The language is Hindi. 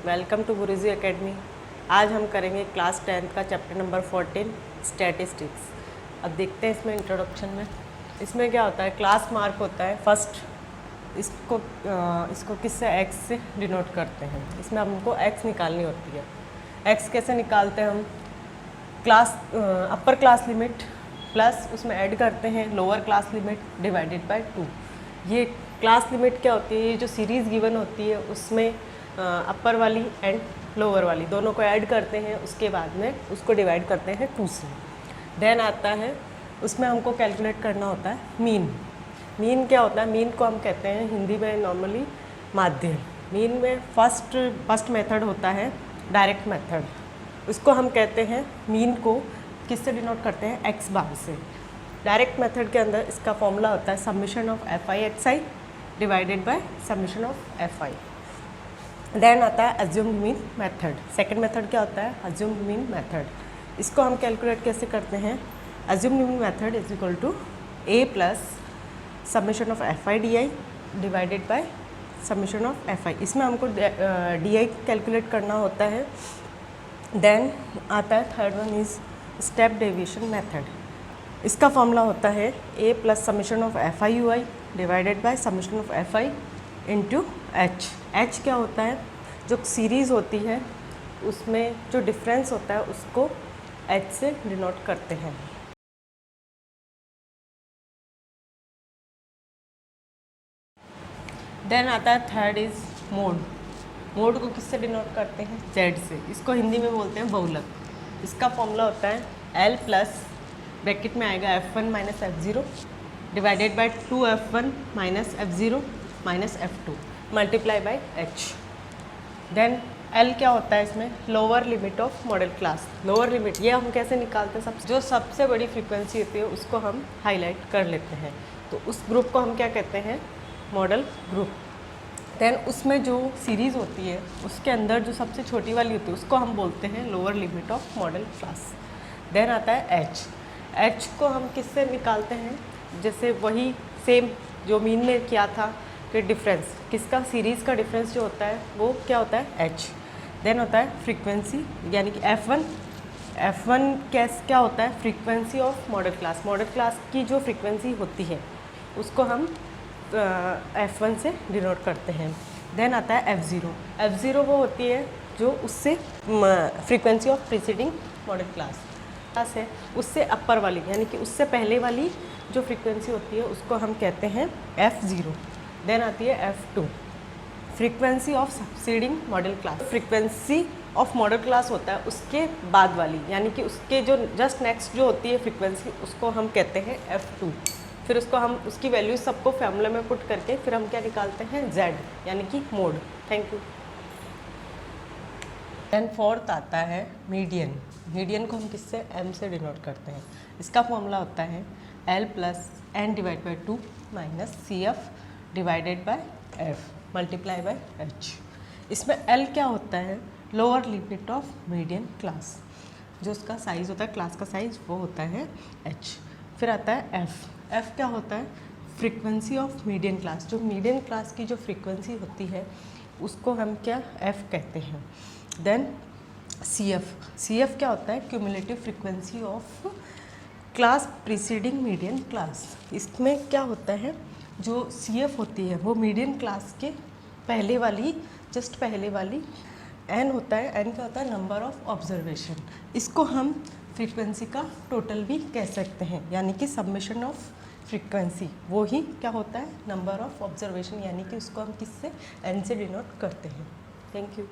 Welcome to Guruji academy. आज हम करेंगे क्लास 10th का चैप्टर नंबर 14 स्टैटिस्टिक्स। अब देखते हैं इसमें इंट्रोडक्शन में इसमें क्या होता है। क्लास मार्क होता है फर्स्ट, इसको किससे एक्स से डिनोट करते हैं। इसमें हमको एक्स निकालनी होती है। एक्स कैसे निकालते हैं हम, class upper class limit plus उसमें ऐड करते हैं lower class limit divided by 2। ये क्लास लिमिट क्या होती है, ये जो सीरीज़ गिवन होती है उसमें अपर वाली एंड लोअर वाली दोनों को ऐड करते हैं, उसके बाद में उसको डिवाइड करते हैं 2 से। देन आता है उसमें हमको कैलकुलेट करना होता है मीन। मीन क्या होता है, मीन को हम कहते हैं हिंदी में नॉर्मली माध्य। मीन में फर्स्ट मेथड होता है डायरेक्ट मेथड, उसको हम कहते हैं मीन को किससे डिनोट करते हैं, एक्स बार से। डायरेक्ट मेथड के अंदर इसका फॉर्मूला होता है summation of F i x i divided by summation of F i. Then आता है assumed mean method. Second method क्या होता है, अज्यूम्ड मीन मेथड। इसको हम कैलकुलेट कैसे करते हैं, assumed mean method is equal to a plus summation of F i d i divided by summation of F i. इसमें हमको डी आई कैलकुलेट करना होता है। देन आता है third one is step deviation method. इसका फॉर्मूला होता है A plus summation of F I U I divided by summation of F I into H. H क्या होता है, जो सीरीज़ होती है उसमें जो डिफरेंस होता है उसको एच से डिनोट करते हैं। देन आता है थर्ड इज मोड। मोड को किससे डिनोट करते हैं, जेड से। इसको हिंदी में बोलते हैं बहुलक। इसका फॉर्मूला होता है एल प्लस ब्रैकेट में आएगा F1 minus F0 divided by 2F1 minus F0 minus F2 multiply by H। Then L क्या होता है इसमें, lower limit of modal class. Lower limit ये हम कैसे निकालते हैं, जो सबसे बड़ी फ्रीक्वेंसी होती है उसको हम हाईलाइट कर लेते हैं, तो उस ग्रुप को हम क्या कहते हैं, मॉडल ग्रुप। देन उसमें जो सीरीज़ होती है उसके अंदर जो सबसे छोटी वाली होती है उसको हम बोलते हैं lower limit of modal class. Then आता है H। एच को हम किससे निकालते हैं, जैसे वही सेम जो मीन में किया था कि डिफरेंस किसका, सीरीज़ का डिफरेंस जो होता है वो क्या होता है एच। देन होता है फ्रीक्वेंसी यानी कि F1 क्या होता है, frequency of modal class. Model class की जो फ्रीक्वेंसी होती है उसको हम F1 से डिनोट करते हैं। देन आता है F0 वो होती है जो उससे frequency of preceding model class है, उससे अपर वाली यानी कि उससे पहले वाली जो फ्रीक्वेंसी होती है उसको हम कहते हैं F0। देन आती है F2 frequency of succeeding model class. Frequency of modal class होता है उसके बाद वाली यानी कि उसके जो जस्ट नेक्स्ट जो होती है फ्रीक्वेंसी उसको हम कहते हैं F2। फिर उसको हम उसकी वैल्यूज सबको फॉर्मूले में पुट करके फिर हम क्या निकालते हैं Z यानी कि mode. Thank you. Then fourth आता है मीडियन। मीडियन को हम किससे, M से डिनोट करते हैं। इसका फॉर्मूला होता है L plus N divide by 2 minus CF divided by F multiply by H। इसमें L क्या होता है, lower limit of median class. जो उसका साइज़ होता है, क्लास का साइज़, वो होता है H। फिर आता है F क्या होता है, फ्रीक्वेंसी ऑफ मीडियन क्लास। जो मीडियन क्लास की जो फ्रीक्वेंसी होती है उसको हम क्या F कहते हैं। देन CF क्या होता है, cumulative frequency of class preceding median class. इसमें क्या होता है, जो CF होती है वो मीडियन क्लास के पहले वाली, जस्ट पहले वाली N होता है। N क्या होता है, नंबर ऑफ ऑब्जर्वेशन। इसको हम फ्रीक्वेंसी का टोटल भी कह सकते हैं यानी कि समेशन ऑफ फ्रीक्वेंसी, वो ही क्या होता है, नंबर ऑफ ऑब्जर्वेशन, यानी कि उसको हम किससे, N से डिनोट करते हैं। Thank you.